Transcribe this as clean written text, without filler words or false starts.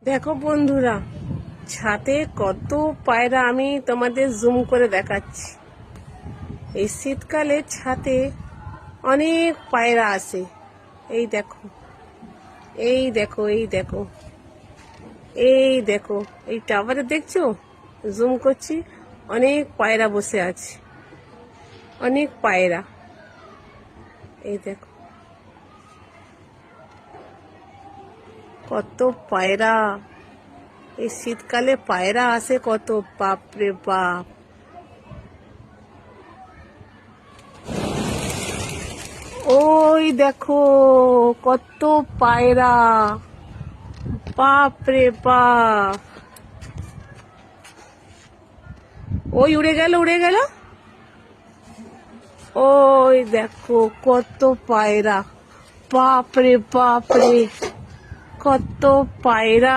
দেখো বন্ধুরা, ছাদে কত পায়রা আমি তোমাদের জুম করে দেখাচ্ছি। এই শীতকালে ছাদে অনেক পায়রা আসে। এই দেখো, এই দেখো, এই দেখো, এই দেখো, এই টাওয়ারে দেখছো, জুম করছি, অনেক পায়রা বসে আছে, অনেক পায়রা। এই দেখো কত পায়রা। এই শীতকালে পায়রা আসে কত, বাপরে বাপ। ওই দেখো কত পায়রা, বাপরে বাপ। ওই উড়ে গেল, উড়ে গেল। ওই দেখো কত পায়রা, বাপরে বাপরে, কত পায়রা।